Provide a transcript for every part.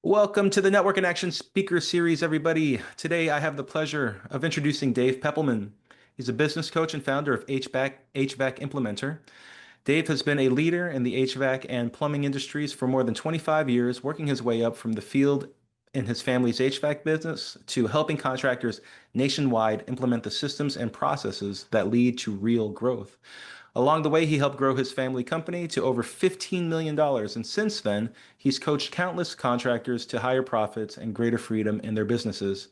Welcome to the Network in Action Speaker Series, everybody. Today, I have the pleasure of introducing Dave Peppelman. He's a business coach and founder of HVAC Implementer. Dave has been a leader in the HVAC and plumbing industries for more than 25 years, working his way up from the field in his family's HVAC business to helping contractors nationwide implement the systems and processes that lead to real growth. Along the way, he helped grow his family company to over $15 million, and since then, he's coached countless contractors to higher profits and greater freedom in their businesses.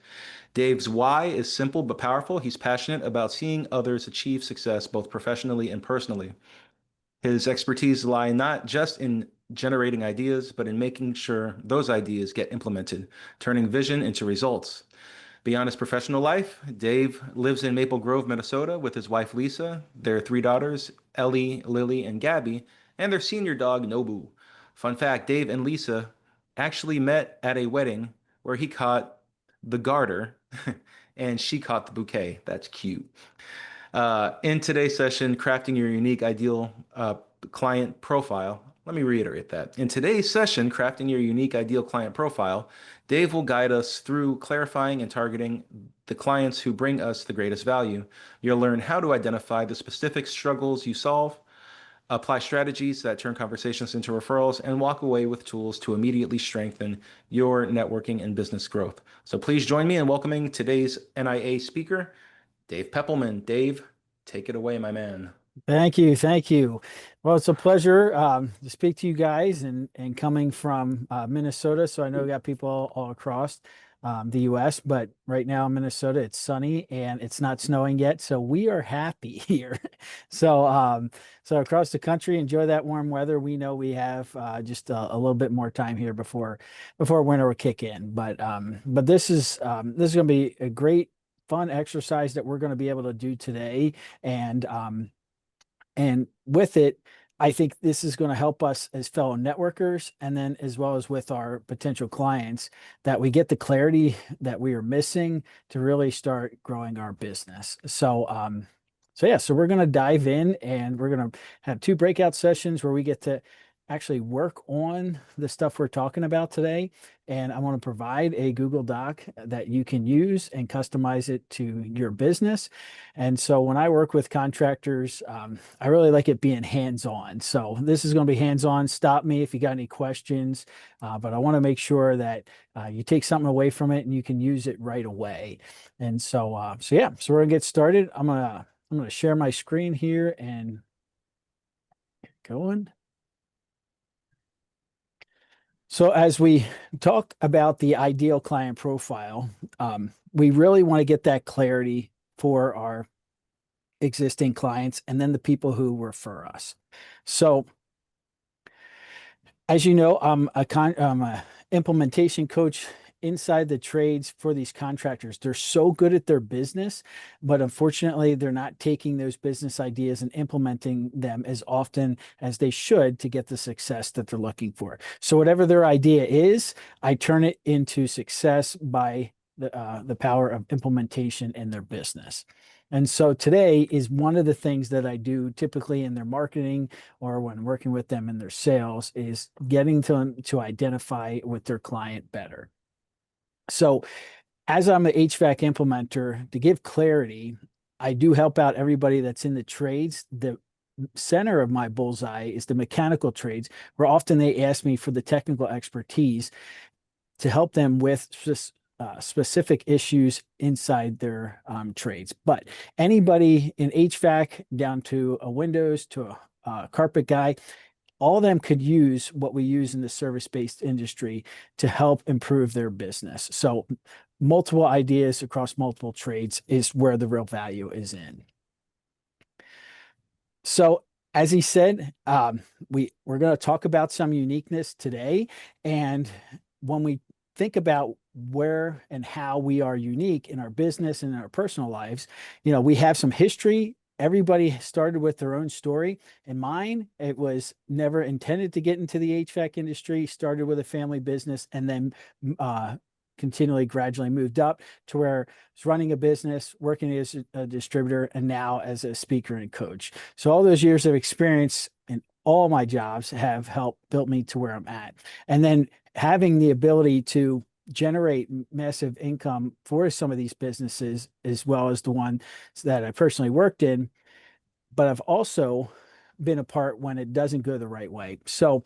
Dave's why is simple but powerful. He's passionate about seeing others achieve success both professionally and personally. His expertise lie not just in generating ideas, but in making sure those ideas get implemented, turning vision into results. Beyond his professional life, Dave lives in Maple Grove, Minnesota with his wife Lisa, their three daughters, Ellie, Lily, and Gabby, and their senior dog, Nobu. Fun fact, Dave and Lisa actually met at a wedding where he caught the garter and she caught the bouquet. That's cute. In today's session, crafting your unique ideal client profile. Let me reiterate that. In today's session, crafting your unique ideal client profile, Dave will guide us through clarifying and targeting the clients who bring us the greatest value. You'll learn how to identify the specific struggles you solve, apply strategies that turn conversations into referrals, and walk away with tools to immediately strengthen your networking and business growth. So please join me in welcoming today's NIA speaker, Dave Peppelman. Dave, take it away, my man. Thank you. Thank you. Well, it's a pleasure to speak to you guys and coming from Minnesota. So I know we got people all across the US, but right now in Minnesota, it's sunny and it's not snowing yet. So we are happy here. So across the country, enjoy that warm weather. We know we have just a little bit more time here before winter will kick in. But this is going to be a great fun exercise that we're going to be able to do today. And with it, I think this is going to help us as fellow networkers, and then as well as with our potential clients, that we get the clarity that we are missing to really start growing our business. So we're going to dive in, and we're going to have two breakout sessions where we get to actually work on the stuff we're talking about today. And I want to provide a Google Doc that you can use and customize it to your business. And so when I work with contractors, I really like it being hands-on. So this is going to be hands-on. Stop me if you got any questions, but I want to make sure that you take something away from it and you can use it right away. And so we're gonna get started. I'm gonna share my screen here and get going. So as we talk about the ideal client profile, we really want to get that clarity for our existing clients and then the people who refer us. So as you know, I'm a implementation coach inside the trades for these contractors. They're so good at their business, but unfortunately, they're not taking those business ideas and implementing them as often as they should to get the success that they're looking for. So whatever their idea is, I turn it into success by the power of implementation in their business. And so today is one of the things that I do typically in their marketing or when working with them in their sales is getting them to identify with their client better. So as I'm an HVAC implementer, to give clarity, I do help out everybody that's in the trades. The center of my bullseye is the mechanical trades, where often they ask me for the technical expertise to help them with specific issues inside their trades. But anybody in HVAC down to a windows to a carpet guy, all of them could use what we use in the service-based industry to help improve their business. So multiple ideas across multiple trades is where the real value is in. So as he said, we're going to talk about some uniqueness today. And when we think about where and how we are unique in our business and in our personal lives, we have some history. Everybody started with their own story. In mine, it was never intended to get into the HVAC industry, started with a family business, and then continually, gradually moved up to where I was running a business, working as a distributor, and now as a speaker and coach. So all those years of experience in all my jobs have helped build me to where I'm at. And then having the ability to generate massive income for some of these businesses, as well as the one that I personally worked in, but I've also been a part when it doesn't go the right way. So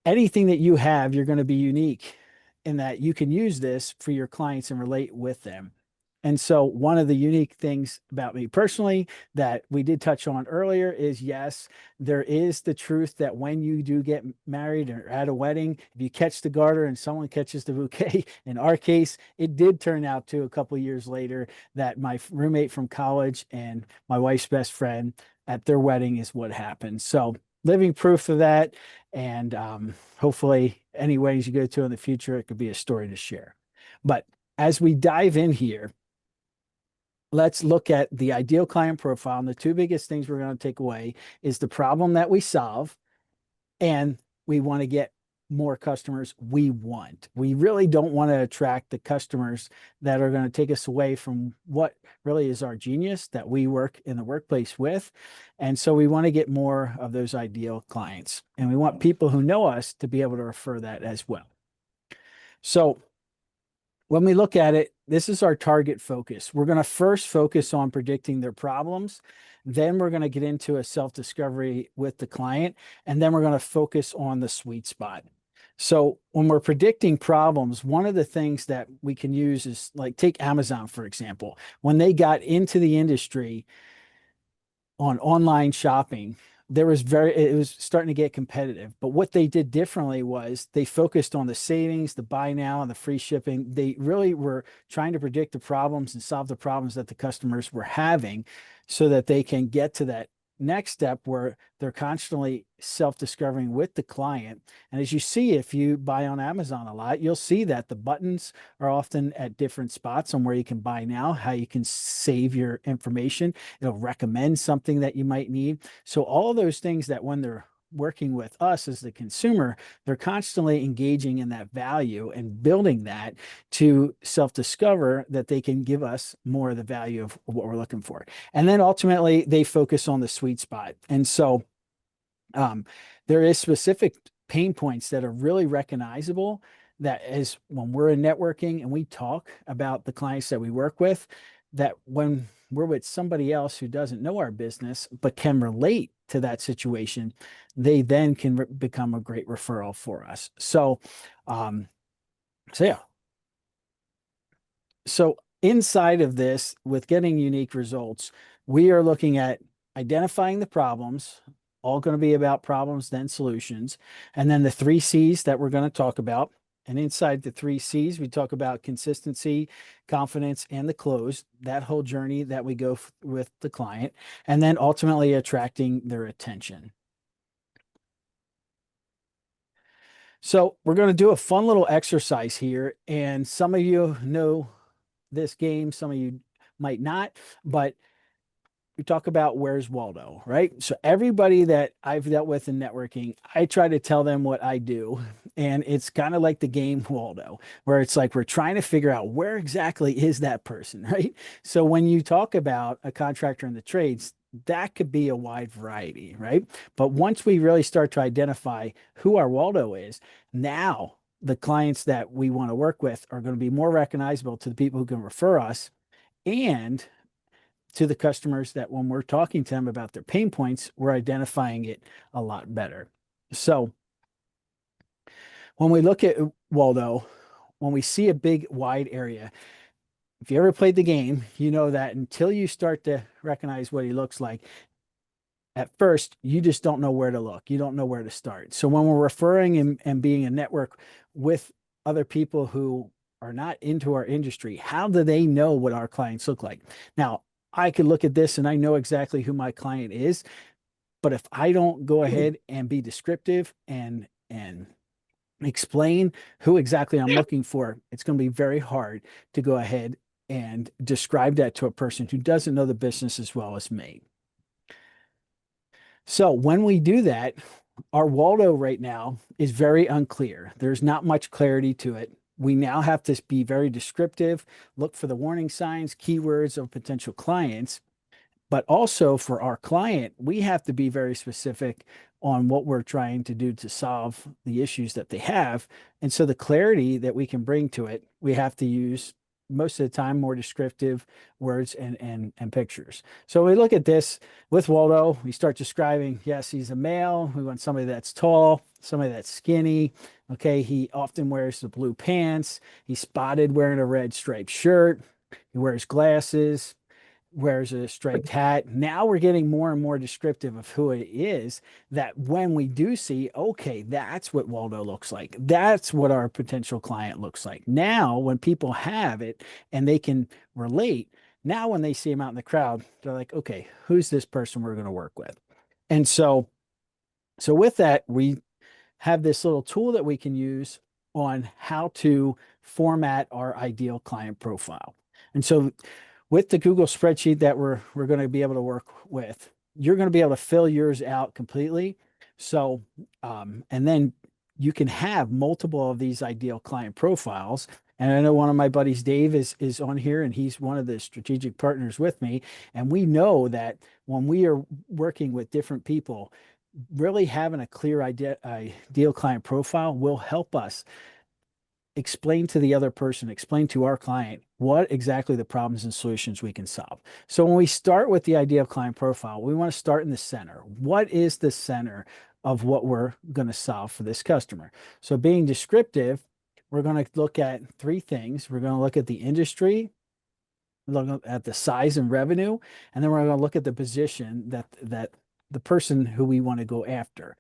anything that you have, you're going to be unique in that you can use this for your clients and relate with them. And so, one of the unique things about me personally that we did touch on earlier is yes, there is the truth that when you do get married or at a wedding, if you catch the garter and someone catches the bouquet, in our case, it did turn out to a couple of years later that my roommate from college and my wife's best friend at their wedding is what happened. So, living proof of that. And hopefully, any weddings you go to in the future, it could be a story to share. But as we dive in here, let's look at the ideal client profile. And the two biggest things we're going to take away is the problem that we solve, and we want to get more customers we want. We really don't want to attract the customers that are going to take us away from what really is our genius that we work in the workplace with. And so we want to get more of those ideal clients. And we want people who know us to be able to refer that as well. So when we look at it, this is our target focus. We're going to first focus on predicting their problems. Then we're going to get into a self-discovery with the client. And then we're going to focus on the sweet spot. So when we're predicting problems, one of the things that we can use is like take Amazon, for example. When they got into the industry, on online shopping, it was starting to get competitive. But what they did differently was they focused on the savings, the buy now, and the free shipping. They really were trying to predict the problems and solve the problems that the customers were having so that they can get to that next step where they're constantly self-discovering with the client. And as you see, if you buy on Amazon a lot, you'll see that the buttons are often at different spots on where you can buy now, how you can save your information. It'll recommend something that you might need. So all of those things that when they're working with us as the consumer, they're constantly engaging in that value and building that to self-discover that they can give us more of the value of what we're looking for. And then ultimately they focus on the sweet spot. And so there is specific pain points that are really recognizable that is when we're in networking and we talk about the clients that we work with, that when we're with somebody else who doesn't know our business but can relate to that situation, they then can become a great referral for us. Um, so yeah. So inside of this, with getting unique results, we are looking at identifying the problems, all going to be about problems, then solutions, and then the three C's that we're going to talk about. And inside the three C's, we talk about consistency, confidence, and the close, that whole journey that we go with the client, and then ultimately attracting their attention. So we're going to do a fun little exercise here. And some of you know this game, some of you might not, but we talk about where's Waldo, right? So everybody that I've dealt with in networking, I try to tell them what I do. And it's kind of like the game Waldo, where it's like we're trying to figure out where exactly is that person, right? So when you talk about a contractor in the trades, that could be a wide variety, right? But once we really start to identify who our Waldo is, now the clients that we want to work with are going to be more recognizable to the people who can refer us and to the customers that when we're talking to them about their pain points, we're identifying it a lot better. So when we look at Waldo, when we see a big wide area, if you ever played the game, you know that until you start to recognize what he looks like, at first, you just don't know where to look. You don't know where to start. So when we're referring and being a network with other people who are not into our industry, how do they know what our clients look like? Now, I could look at this and I know exactly who my client is, but if I don't go ahead and be descriptive and explain who exactly I'm looking for, it's going to be very hard to go ahead and describe that to a person who doesn't know the business as well as me. So when we do that, our Waldo right now is very unclear. There's not much clarity to it. We now have to be very descriptive, look for the warning signs, keywords of potential clients. But also for our client, we have to be very specific on what we're trying to do to solve the issues that they have. And so the clarity that we can bring to it, we have to use most of the time more descriptive words and pictures. So we look at this with Waldo, we start describing, yes, he's a male. We want somebody that's tall, somebody that's skinny. Okay, he often wears the blue pants. He's spotted wearing a red striped shirt. He wears glasses, wears a striped hat. Now we're getting more and more descriptive of who it is, that when we do see, okay, that's what Waldo looks like. That's what our potential client looks like. Now, when people have it and they can relate, now when they see him out in the crowd, they're like, okay, who's this person we're going to work with? And so with that, we have this little tool that we can use on how to format our ideal client profile. And so with the Google spreadsheet that we're going to be able to work with, you're going to be able to fill yours out completely. So, and then you can have multiple of these ideal client profiles. And I know one of my buddies, Dave, is on here, and he's one of the strategic partners with me. And we know that when we are working with different people, really having a clear ideal client profile will help us explain to the other person, explain to our client what exactly the problems and solutions we can solve. So when we start with the ideal client profile, we want to start in the center. What is the center of what we're going to solve for this customer? So being descriptive, we're going to look at three things. We're going to look at the industry, look at the size and revenue, and then we're going to look at the position that the person who we want to go after.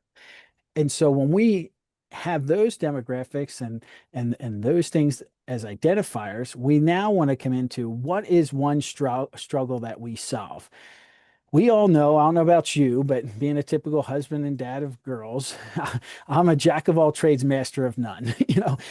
And so when we have those demographics and those things as identifiers, we now want to come into what is one struggle that we solve. We all know, I don't know about you, but being a typical husband and dad of girls, I'm a jack of all trades, master of none.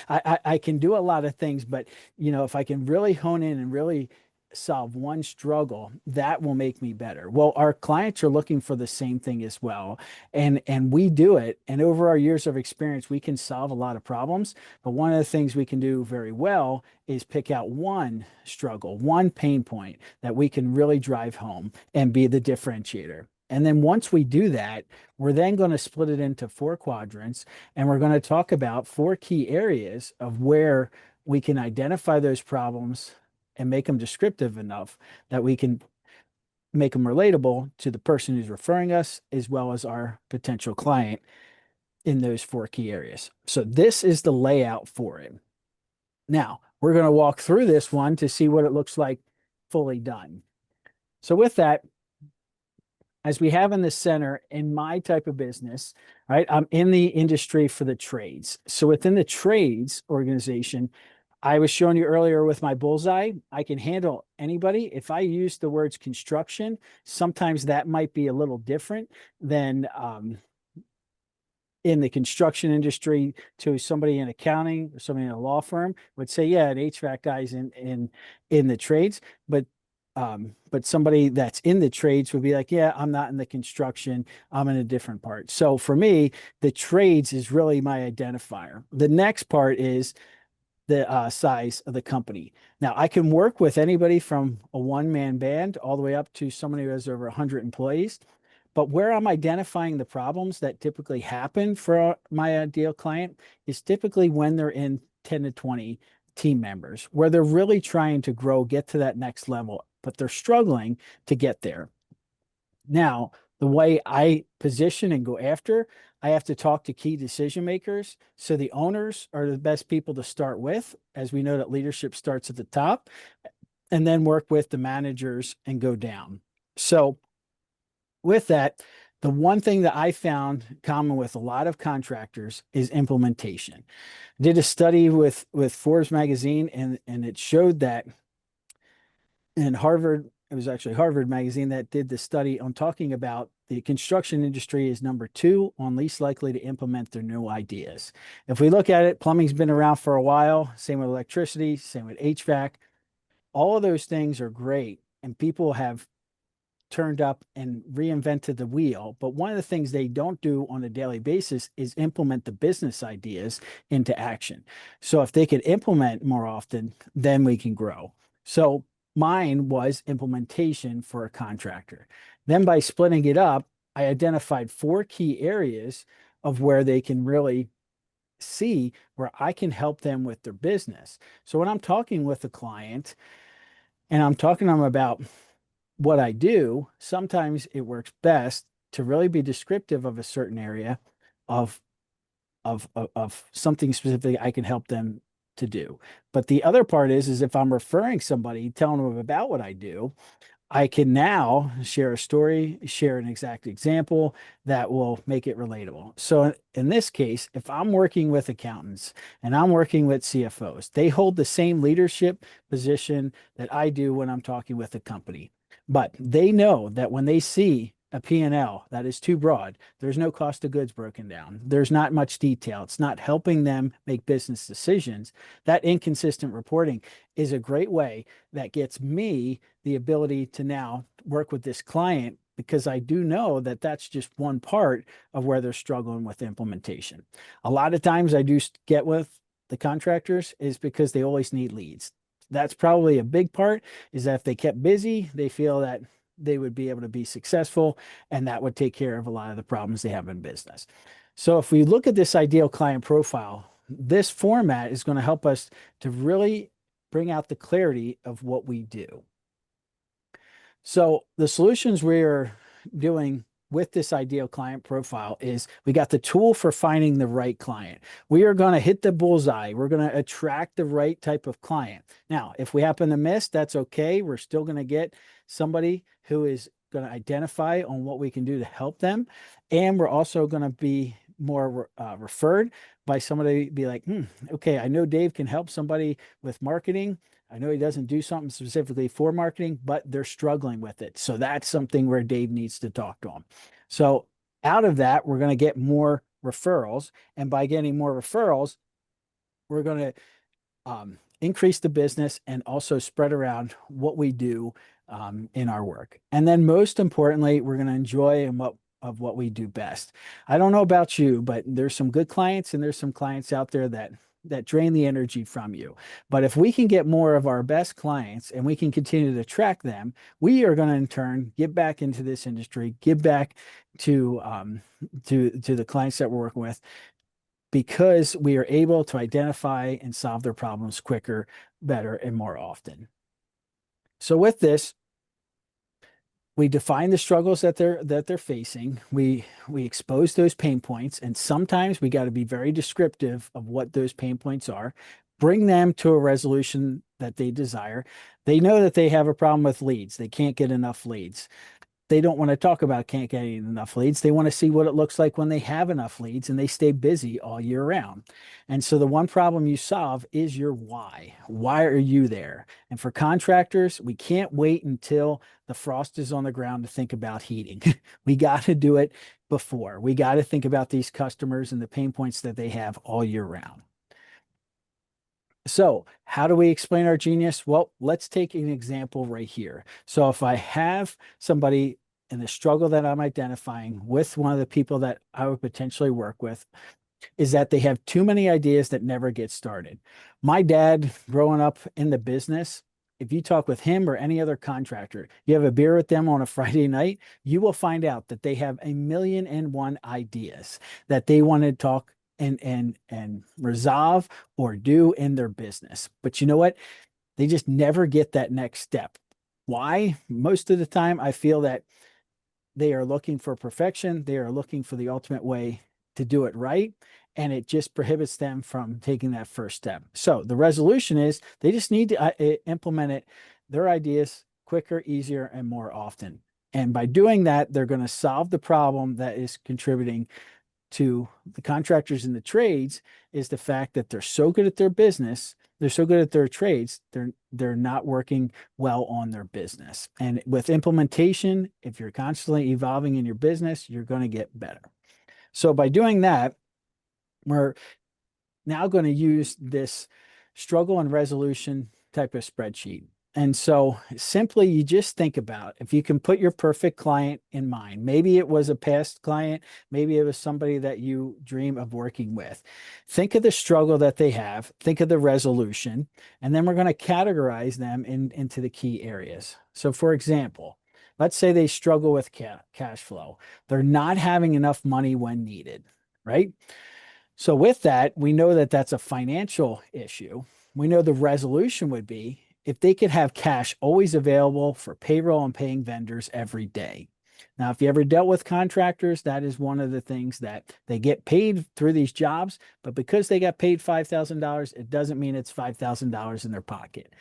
I can do a lot of things, but if I can really hone in and really solve one struggle, that will make me better. Well, our clients are looking for the same thing as well. And we do it. And over our years of experience, we can solve a lot of problems. But one of the things we can do very well is pick out one struggle, one pain point that we can really drive home and be the differentiator. And then once we do that, we're then going to split it into four quadrants, and we're going to talk about four key areas of where we can identify those problems and make them descriptive enough that we can make them relatable to the person who's referring us as well as our potential client in those four key areas. So this is the layout for it. Now, we're going to walk through this one to see what it looks like fully done. So with that, as we have in the center in my type of business, right, I'm in the industry for the trades. So within the trades organization, I was showing you earlier with my bullseye, I can handle anybody. If I use the words construction, sometimes that might be a little different than in the construction industry to somebody in accounting or somebody in a law firm would say, yeah, an HVAC guy's in the trades, but somebody that's in the trades would be like, yeah, I'm not in the construction, I'm in a different part. So for me, the trades is really my identifier. The next part is the size of the company. Now, I can work with anybody from a one-man band all the way up to somebody who has over 100 employees. But where I'm identifying the problems that typically happen for my ideal client is typically when they're in 10 to 20 team members, where they're really trying to grow, get to that next level, but they're struggling to get there. Now, the way I position and go after, I have to talk to key decision makers. So the owners are the best people to start with, as we know that leadership starts at the top, and then work with the managers and go down. So with that, the one thing that I found common with a lot of contractors is implementation. I did a study with Forbes magazine, and it showed that in Harvard, it was actually Harvard magazine that did the study on talking about the construction industry is number 2 on least likely to implement their new ideas. If we look at it, plumbing's been around for a while, same with electricity, same with HVAC. All of those things are great, and people have turned up and reinvented the wheel. But one of the things they don't do on a daily basis is implement the business ideas into action. So if they could implement more often, then we can grow. So Mine was implementation for a contractor. Then by splitting it up, I identified four key areas of where they can really see where I can help them with their business. So when I'm talking with a client and I'm talking to them about what I do, sometimes it works best to really be descriptive of a certain area of of something specific I can help them to do. But the other part is if I'm referring somebody, telling them about what I do, I can now share a story, share an exact example that will make it relatable. So in this case, if I'm working with accountants and I'm working with CFOs, they hold the same leadership position that I do when I'm talking with a company. But they know that when they see a P&L that is too broad, there's no cost of goods broken down. There's not much detail. It's not helping them make business decisions. That inconsistent reporting is a great way that gets me the ability to now work with this client because I do know that that's just one part of where they're struggling with implementation. A lot of times I do get with the contractors is because they always need leads. That's probably a big part is that if they kept busy, they feel that they would be able to be successful and that would take care of a lot of the problems they have in business. So if we look at this ideal client profile, this format is going to help us to really bring out the clarity of what we do. So the solutions we're doing with this ideal client profile is we got the tool for finding the right client. We are going to hit the bullseye. We're going to attract the right type of client. Now, if we happen to miss, that's okay. We're still going to get somebody who is going to identify on what we can do to help them. And we're also going to be more referred by somebody be like, okay, I know Dave can help somebody with marketing. I know he doesn't do something specifically for marketing, but they're struggling with it. So that's something where Dave needs to talk to him. So out of that, we're going to get more referrals. And by getting more referrals, we're going to increase the business and also spread around what we do in our work. And then most importantly, we're going to enjoy what we do best. I don't know about you, but there's some good clients and there's some clients out there that drain the energy from you. But if we can get more of our best clients and we can continue to track them, we are going to in turn get back into this industry, give back to the clients that we're working with because we are able to identify and solve their problems quicker, better, and more often. So with this, we define the struggles that they're facing. We expose those pain points, and sometimes we got to be very descriptive of what those pain points are. Bring them to a resolution that they desire. They know that they have a problem with leads. They can't get enough leads. They don't want to talk about can't get enough leads. They want to see what it looks like when they have enough leads and they stay busy all year round. And so the one problem you solve is your why. Why are you there? And for contractors, we can't wait until the frost is on the ground to think about heating. We got to do it before. We got to think about these customers and the pain points that they have all year round. So how do we explain our genius? Well, let's take an example right here. So if I have somebody in the struggle that I'm identifying with one of the people that I would potentially work with, is that they have too many ideas that never get started. My dad, growing up in the business, if you talk with him or any other contractor, you have a beer with them on a Friday night, you will find out that they have 1,000,001 ideas that they want to talk and resolve or do in their business. But you know what? They just never get that next step. Why? Most of the time, I feel that they are looking for perfection. They are looking for the ultimate way to do it right. And it just prohibits them from taking that first step. So the resolution is they just need to implement it, their ideas quicker, easier, and more often. And by doing that, they're going to solve the problem that is contributing to the contractors and the trades is the fact that they're so good at their business, they're so good at their trades, they're not working well on their business. And with implementation, if you're constantly evolving in your business, you're going to get better. So by doing that, we're now going to use this struggle and resolution type of spreadsheet. And so simply you just think about if you can put your perfect client in mind. Maybe it was a past client, maybe it was somebody that you dream of working with. Think of the struggle that they have, think of the resolution, and then we're going to categorize them into the key areas. So, for example, let's say they struggle with cash flow. They're not having enough money when needed, right? So, with that, we know that that's a financial issue. We know the resolution would be if they could have cash always available for payroll and paying vendors every day. Now, if you ever dealt with contractors, that is one of the things that they get paid through these jobs, but because they got paid $5,000, it doesn't mean it's $5,000 in their pocket.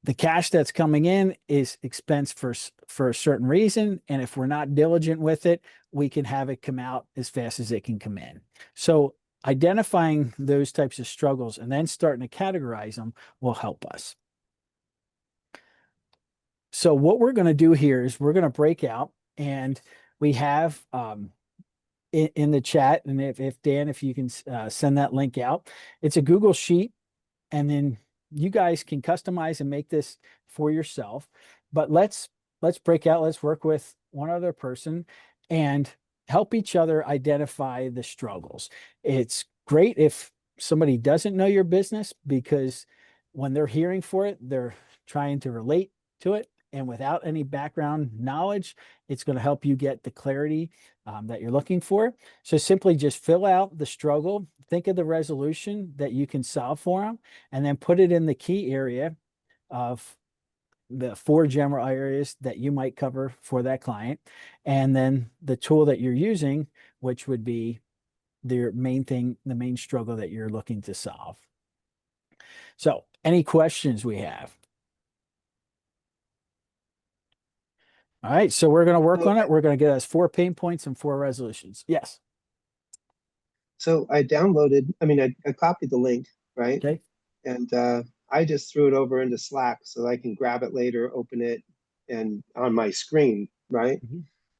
The cash that's coming in is expense for a certain reason, and if we're not diligent with it, we can have it come out as fast as it can come in. So identifying those types of struggles and then starting to categorize them will help us. So what we're going to do here is we're going to break out, and we have in the chat, and if Dan, if you can send that link out, it's a Google Sheet, and then you guys can customize and make this for yourself. But let's break out. Let's work with one other person and help each other identify the struggles. It's great if somebody doesn't know your business, because when they're hearing for it, they're trying to relate to it. And without any background knowledge, it's going to help you get the clarity that you're looking for. So simply just fill out the struggle, think of the resolution that you can solve for them, and then put it in the key area of the 4 general areas that you might cover for that client. And then the tool that you're using, which would be the main thing, the main struggle that you're looking to solve. So any questions we have? All right, so we're going to work on it. We're going to get us 4 pain points and 4 resolutions. Yes. So I downloaded, I copied the link, right? Okay. And I just threw it over into Slack so I can grab it later, open it, and on my screen, right?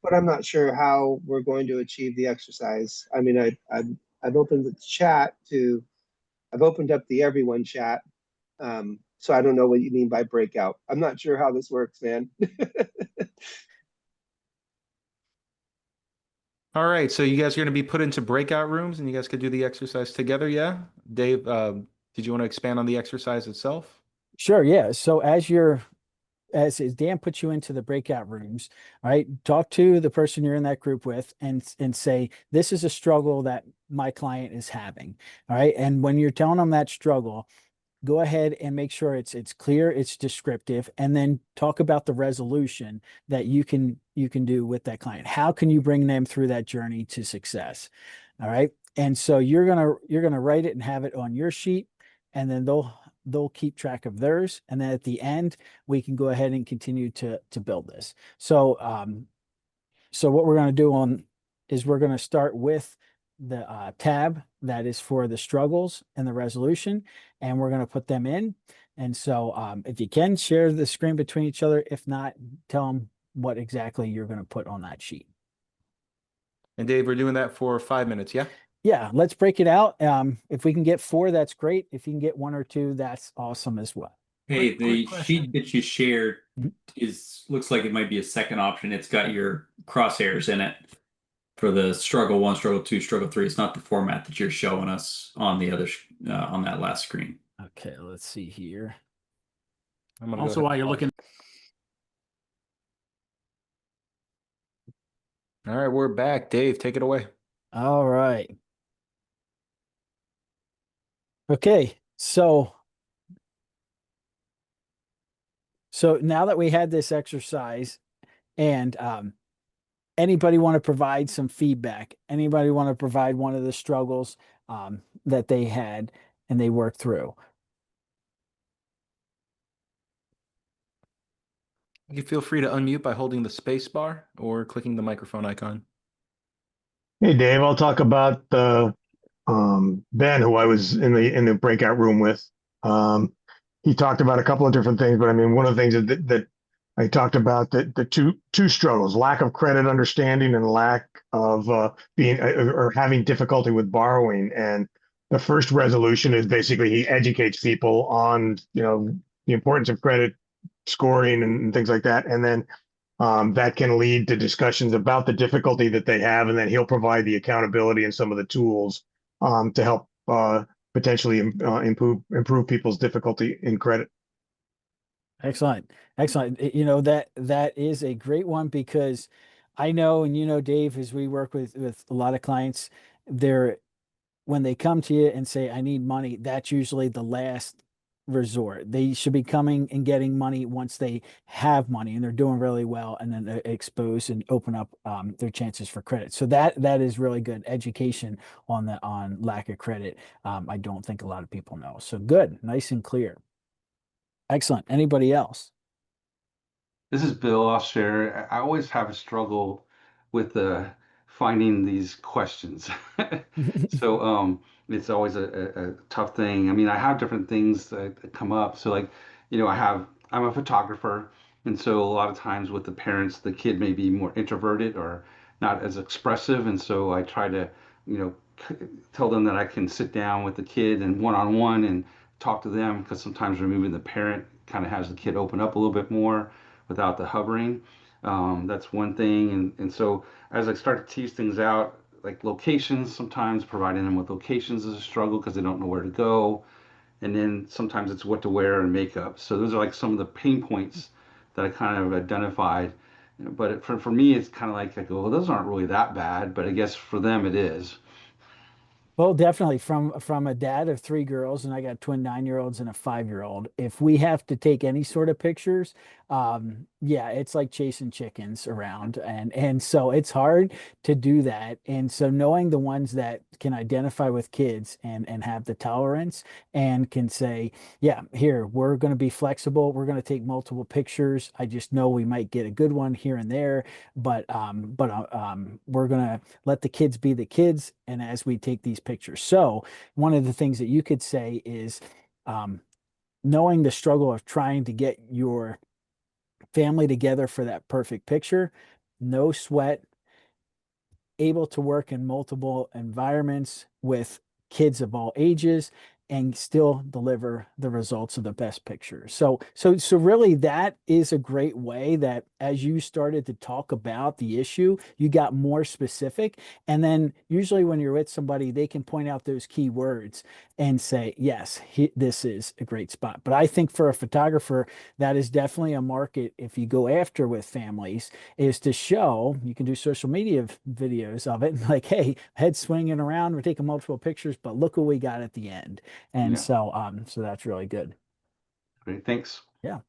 But I'm not sure how we're going to achieve the exercise. I've opened the chat I've opened up the everyone chat. So I don't know what you mean by breakout. I'm not sure how this works, man. All right, so you guys are going to be put into breakout rooms and you guys could do the exercise together, yeah? Dave, did you want to expand on the exercise itself? Sure. Yeah. So as Dan puts you into the breakout rooms, right? Talk to the person you're in that group with and say, this is a struggle that my client is having. All right. And when you're telling them that struggle, go ahead and make sure it's clear, it's descriptive, and then talk about the resolution that you can do with that client. How can you bring them through that journey to success? All right. And so you're gonna write it and have it on your sheet, and then they'll keep track of theirs. And then at the end, we can go ahead and continue to build this. So so what we're going to do is we're going to start with the tab that is for the struggles and the resolution, and we're going to put them in. And so if you can, share the screen between each other. If not, tell them what exactly you're going to put on that sheet. And Dave, we're doing that for 5 minutes, yeah? Yeah, let's break it out. If we can get 4, that's great. If you can get 1 or 2, that's awesome as well. Hey, the Quick sheet that you shared Mhm. looks like it might be a second option. It's got your crosshairs in it for the struggle 1, struggle 2, struggle 3. It's not the format that you're showing us on the other on that last screen. Okay, let's see here. I'm gonna Also, go while ahead. you're looking, All right, we're back. Dave, take it away. All right. Okay, so now that we had this exercise, and anybody want to provide some feedback? Anybody want to provide one of the struggles that they had and they worked through? You feel free to unmute by holding the space bar or clicking the microphone icon. Hey Dave, I'll talk about Ben, who I was in the breakout room with. He talked about a couple of different things, but I mean, one of the things that I talked about the two struggles: lack of credit understanding and lack of being or having difficulty with borrowing. And the first resolution is basically he educates people on the importance of credit, scoring and things like that. And then that can lead to discussions about the difficulty that they have, and then he'll provide the accountability and some of the tools to help potentially improve people's difficulty in credit. Excellent. Excellent. You know, that is a great one because I know, and you know, Dave, as we work with a lot of clients, they're when they come to you and say, I need money, that's usually the last resort. They should be coming and getting money once they have money and they're doing really well, and then they expose and open up their chances for credit. So that is really good education on lack of credit. I don't think a lot of people know. So good, nice and clear. Excellent. Anybody else? This is Bill. I'll share. I always have a struggle with finding these questions. So it's always a tough thing. I mean, I have different things that come up. So like, I'm a photographer, and so a lot of times with the parents, the kid may be more introverted or not as expressive, and so I try to, you know, tell them that I can sit down with the kid and one-on-one and talk to them, because sometimes removing the parent kind of has the kid open up a little bit more without the hovering. That's one thing. And so as I start to tease things out, like locations, sometimes providing them with locations is a struggle because they don't know where to go. And then sometimes it's what to wear and makeup. So those are like some of the pain points that I kind of identified. But for me, it's kind of like I go, well, those aren't really that bad, but I guess for them it is. Well, definitely from a dad of three girls, and I got twin 9-year-olds and a 5-year-old. If we have to take any sort of pictures, yeah, it's like chasing chickens around, and so it's hard to do that. And so knowing the ones that can identify with kids and have the tolerance and can say, yeah, here we're going to be flexible. We're going to take multiple pictures. I just know we might get a good one here and there, but we're going to let the kids be the kids. And as we take these pictures, so one of the things that you could say is knowing the struggle of trying to get your family together for that perfect picture, no sweat, able to work in multiple environments with kids of all ages and still deliver the results of the best picture. So really that is a great way that as you started to talk about the issue, you got more specific. And then usually when you're with somebody, they can point out those key words and say, yes, this is a great spot. But I think for a photographer, that is definitely a market if you go after with families, is to show, you can do social media videos of it, like, hey, head swinging around, we're taking multiple pictures, but look what we got at the end. And Yeah. so that's really good. Great. Thanks. Yeah.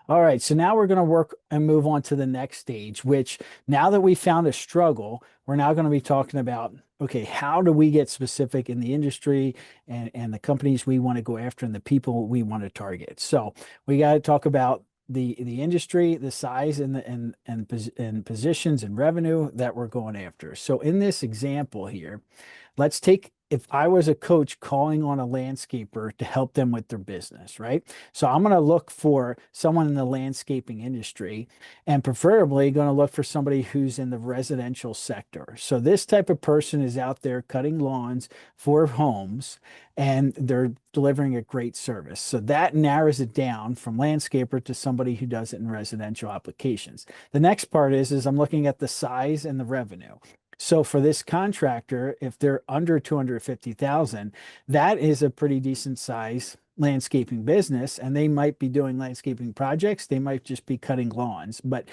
All right, so now we're going to work and move on to the next stage, which now that we found a struggle, we're now going to be talking about, okay, how do we get specific in the industry and the companies we want to go after and the people we want to target. So we got to talk about the industry, the size and positions and revenue that we're going after. So in this example here, let's take if I was a coach calling on a landscaper to help them with their business, right? So I'm going to look for someone in the landscaping industry and preferably going to look for somebody who's in the residential sector. So this type of person is out there cutting lawns for homes and they're delivering a great service. So that narrows it down from landscaper to somebody who does it in residential applications. The next part is I'm looking at the size and the revenue. So for this contractor, if they're under 250,000, that is a pretty decent size landscaping business, and they might be doing landscaping projects. They might just be cutting lawns, but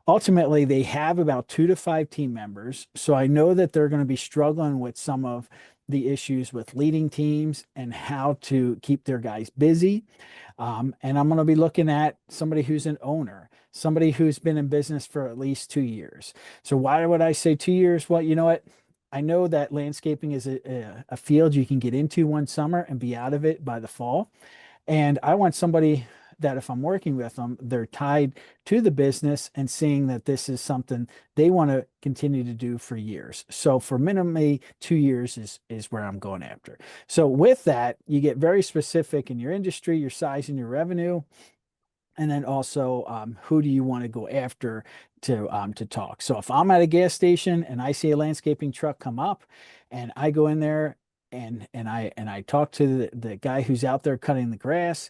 ultimately they have about 2 to 5 team members. So I know that they're going to be struggling with some of the issues with leading teams and how to keep their guys busy. And I'm going to be looking at somebody who's an owner, somebody who's been in business for at least 2 years. So why would I say 2 years? Well, you know what? I know that landscaping is a field you can get into one summer and be out of it by the fall. And I want somebody that if I'm working with them, they're tied to the business and seeing that this is something they want to continue to do for years. So for minimally 2 years is where I'm going after. So with that, you get very specific in your industry, your size and your revenue. And then also, who do you want to go after to talk? So if I'm at a gas station and I see a landscaping truck come up and I go in there and I talk to the guy who's out there cutting the grass.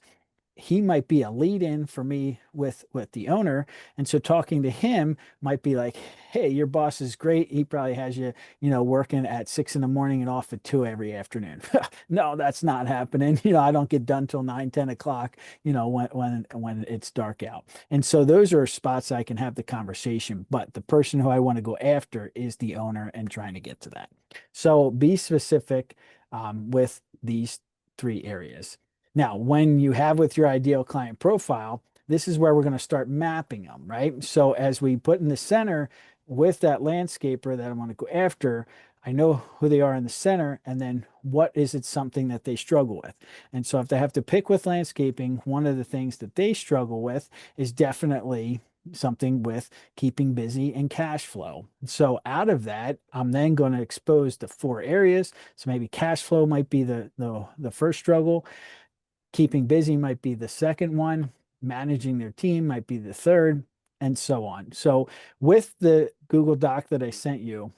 He might be a lead in for me with the owner. And so talking to him might be like, hey, your boss is great. He probably has you, working at 6 in the morning and off at 2 every afternoon. No, that's not happening. I don't get done till 9, 10 o'clock, when it's dark out. And so those are spots I can have the conversation. But the person who I want to go after is the owner and trying to get to that. So be specific with these 3 areas. Now, when you have with your ideal client profile, this is where we're going to start mapping them, right? So as we put in the center with that landscaper that I want to go after, I know who they are in the center, and then what is it something that they struggle with? And so if they have to pick with landscaping, one of the things that they struggle with is definitely something with keeping busy and cash flow. So out of that, I'm then going to expose the 4 areas. So maybe cash flow might be the first struggle. Keeping busy might be the second one. Managing their team might be the third, and so on. So with the Google Doc that I sent you,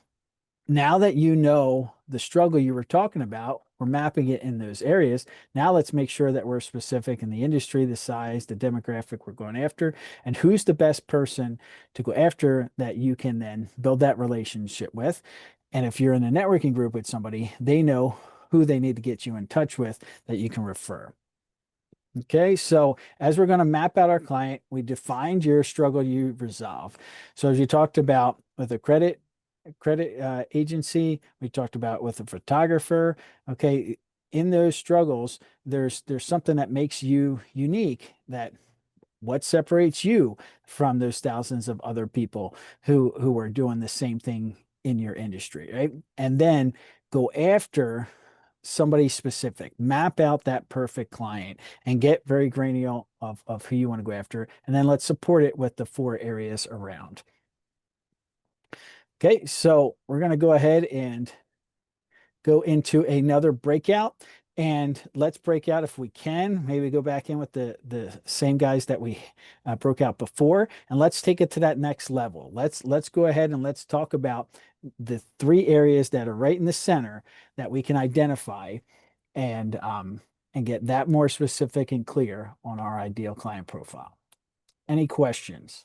now that you know the struggle you were talking about, we're mapping it in those areas. Now let's make sure that we're specific in the industry, the size, the demographic we're going after, and who's the best person to go after that you can then build that relationship with. And if you're in a networking group with somebody, they know who they need to get you in touch with that you can refer. Okay, so as we're going to map out our client, we defined your struggle you resolve. So as you talked about with a credit agency, we talked about with a photographer. Okay, in those struggles, there's something that makes you unique. That what separates you from those thousands of other people who are doing the same thing in your industry, right? And then go after somebody specific, map out that perfect client and get very granular of who you want to go after. And then let's support it with the 4 areas around. Okay, so we're going to go ahead and go into another breakout. And let's break out if we can. Maybe go back in with the same guys that we broke out before, and let's take it to that next level. Let's go ahead and let's talk about the 3 areas that are right in the center that we can identify and get that more specific and clear on our ideal client profile. Any questions?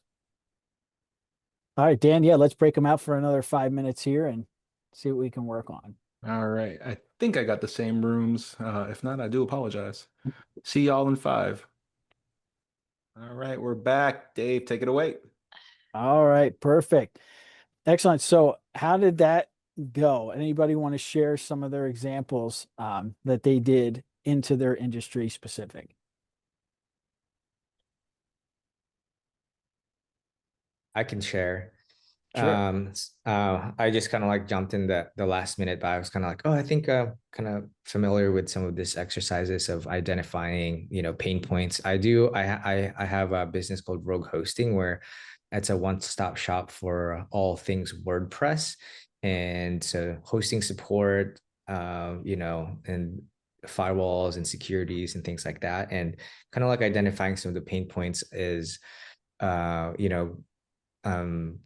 All right, Dan, yeah, let's break them out for another 5 minutes here and see what we can work on. All right. I think I got the same rooms. If not, I do apologize. See y'all in 5. All right, we're back. Dave, take it away. All right, perfect. Excellent. So how did that go? Anybody want to share some of their examples that they did into their industry specific? I can share. Sure. I just kind of like jumped in the last minute, but I was kind of like, oh, I think kind of familiar with some of these exercises of identifying, pain points. I have a business called Rogue Hosting where it's a one-stop shop for all things WordPress. And so hosting support, and firewalls and securities and things like that. And kind of like identifying some of the pain points is,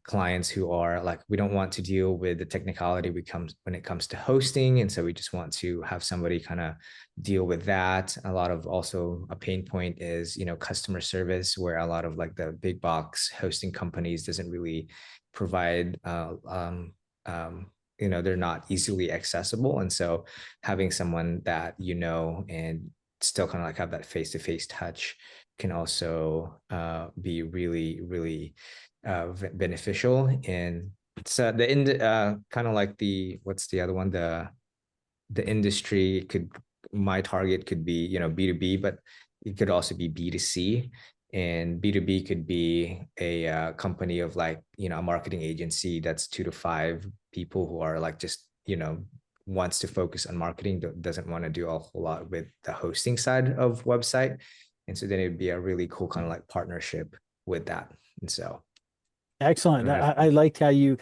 clients who are like, we don't want to deal with the technicality when it comes to hosting, and so we just want to have somebody kind of deal with that. A lot of also a pain point is customer service, where a lot of like the big box hosting companies doesn't really provide they're not easily accessible, and so having someone that and still kind of like have that face-to-face touch can also be really, really beneficial. And so kind of like what's the other one, the industry my target could be B2B, but it could also be B2C. And B2B could be a company of like a marketing agency that's 2 to 5 people who are like just wants to focus on marketing, doesn't want to do a whole lot with the hosting side of website. And so then it would be a really cool kind of like partnership with that. And so Excellent. Go ahead. I liked how you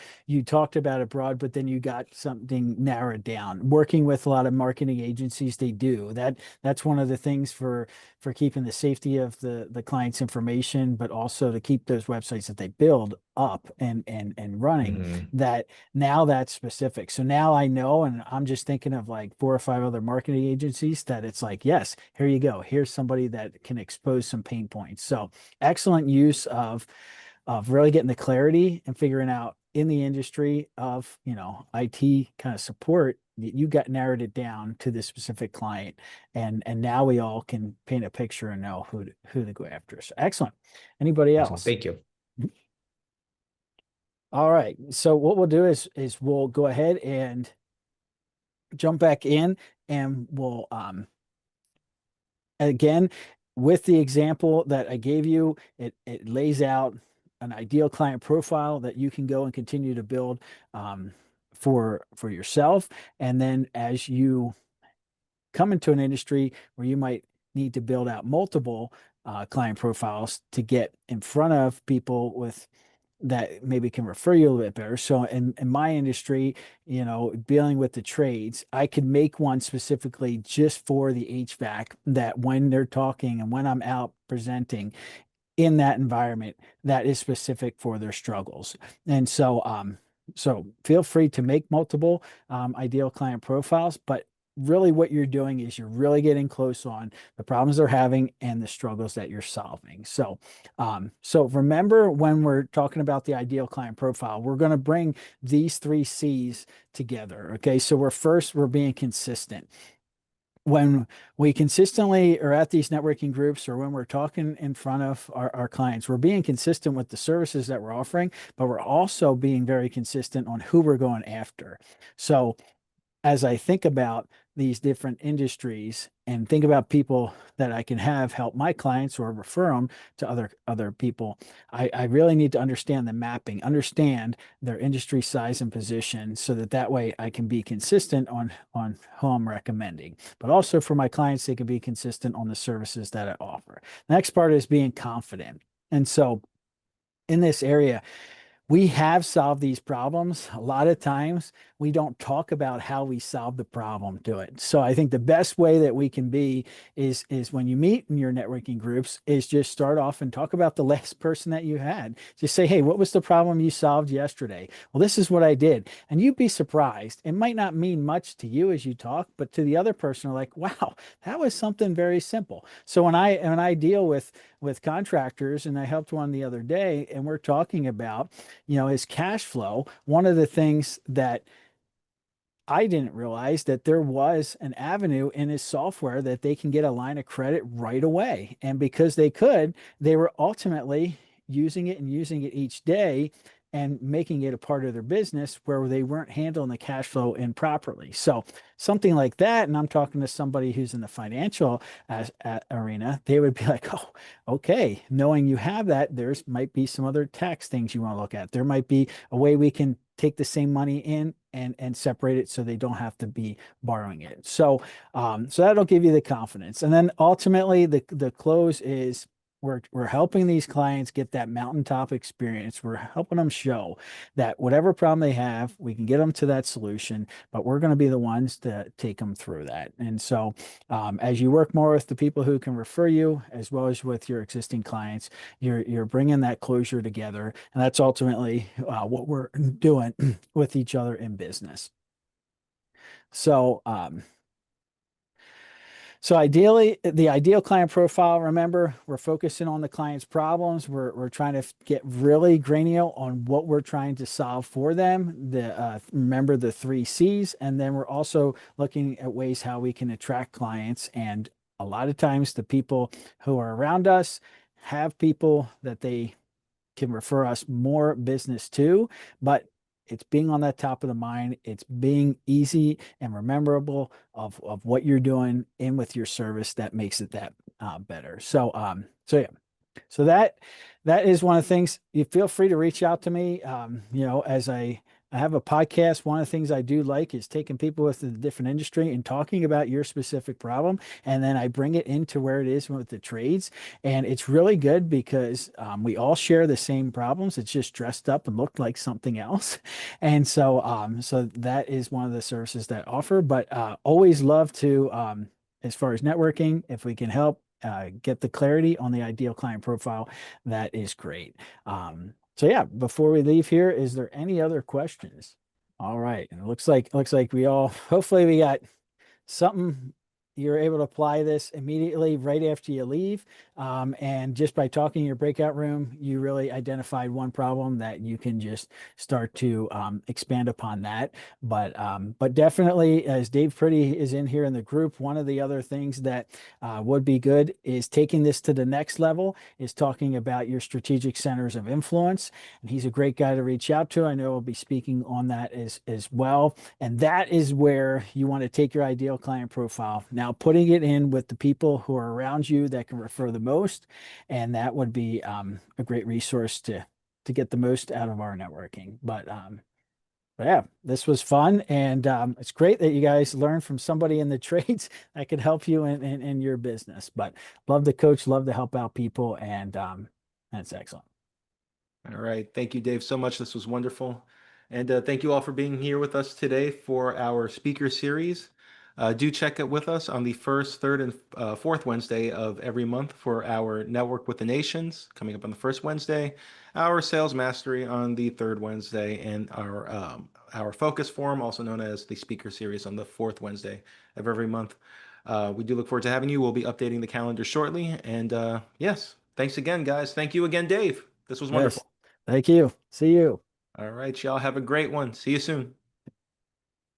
talked about it broad, but then you got something narrowed down. Working with a lot of marketing agencies, they do that. That's one of the things for keeping the safety of the client's information, but also to keep those websites that they build up and running. Mhm. That now that's specific. So now I know, and I'm just thinking of like 4 or 5 other marketing agencies that it's like, yes, here you go. Here's somebody that can expose some pain points. So excellent use of really getting the clarity and figuring out in the industry of, IT kind of support. You got narrowed it down to the specific client, and now we all can paint a picture and know who to go after. So excellent. Anybody Awesome. else? Thank you. All right. So what we'll do is we'll go ahead and jump back in, and we'll again, with the example that I gave you, it lays out an ideal client profile that you can go and continue to build for yourself. And then as you come into an industry where you might need to build out multiple client profiles to get in front of people with that maybe can refer you a little bit better. So in my industry, dealing with the trades, I could make one specifically just for the HVAC that when they're talking and when I'm out presenting in that environment, that is specific for their struggles. And so feel free to make multiple ideal client profiles, but really what you're doing is you're really getting close on the problems they're having and the struggles that you're solving. So remember when we're talking about the ideal client profile, we're going to bring these 3 C's together. Okay. So we're being consistent. When we consistently are at these networking groups or when we're talking in front of our clients, we're being consistent with the services that we're offering, but we're also being very consistent on who we're going after. So as I think about these different industries and think about people that I can have help my clients or refer them to other people, I really need to understand the mapping, understand their industry size and position, so that way I can be consistent on who I'm recommending. But also for my clients, they can be consistent on the services that I offer. The next part is being confident. And so in this area, we have solved these problems. A lot of times we don't talk about how we solve the problem to it. So I think the best way that we can be is when you meet in your networking groups is just start off and talk about the last person that you had. Just say, hey, what was the problem you solved yesterday? Well, this is what I did. And you'd be surprised. It might not mean much to you as you talk, but to the other person, are like, wow, that was something very simple. So when I deal with contractors, and I helped one the other day, and we're talking about his cash flow. One of the things that I didn't realize that there was an avenue in his software that they can get a line of credit right away. And because they could, they were ultimately using it and using it each day and making it a part of their business where they weren't handling the cash flow improperly. So something like that, and I'm talking to somebody who's in the financial arena, they would be like, oh, okay, knowing you have that, there's might be some other tax things you want to look at. There might be a way we can take the same money in and separate it so they don't have to be borrowing it. So that'll give you the confidence. And then ultimately the close is we're helping these clients get that mountaintop experience. We're helping them show that whatever problem they have, we can get them to that solution, but we're going to be the ones to take them through that. And so as you work more with the people who can refer you, as well as with your existing clients, you're bringing that closure together. And that's ultimately what we're doing with each other in business. So ideally, the ideal client profile, remember, we're focusing on the client's problems. We're trying to get really granular on what we're trying to solve for them. Remember the 3 C's, and then we're also looking at ways how we can attract clients. And a lot of times the people who are around us have people that they can refer us more business to, but it's being on that top of the mind. It's being easy and memorable of what you're doing in with your service that makes it that better. So yeah. So that is one of the things. You feel free to reach out to me. As I I have a podcast. One of the things I do like is taking people with a different industry and talking about your specific problem. And then I bring it into where it is with the trades. And it's really good because we all share the same problems. It's just dressed up and looked like something else. And so that is one of the services that I offer, but always love to, as far as networking, if we can help get the clarity on the ideal client profile, that is great. So yeah, before we leave here, is there any other questions? All right. And it looks like we all, hopefully we got something you're able to apply this immediately right after you leave. And just by talking in your breakout room, you really identified one problem that you can just start to expand upon that. But definitely, as Dave Pretty is in here in the group, one of the other things that would be good is taking this to the next level, is talking about your strategic centers of influence. And he's a great guy to reach out to. I know he'll be speaking on that as well. And that is where you want to take your ideal client profile. Now, putting it in with the people who are around you that can refer the most. And that would be a great resource to get the most out of our networking. But yeah, this was fun. And it's great that you guys learned from somebody in the trades that could help you in your business. But love to coach, love to help out people. And that's excellent. All right. Thank you, Dave, so much. This was wonderful. And thank you all for being here with us today for our speaker series. Do check it with us on the first, third, and fourth Wednesday of every month for our Network with the Nations coming up on the first Wednesday, our Sales Mastery on the third Wednesday, and our Focus Forum, also known as the speaker series, on the fourth Wednesday of every month. We do look forward to having you. We'll be updating the calendar shortly. And yes, thanks again, guys. Thank you again, Dave. This was Yes. wonderful. Thank you. See you. All right, y'all have a great one. See you soon.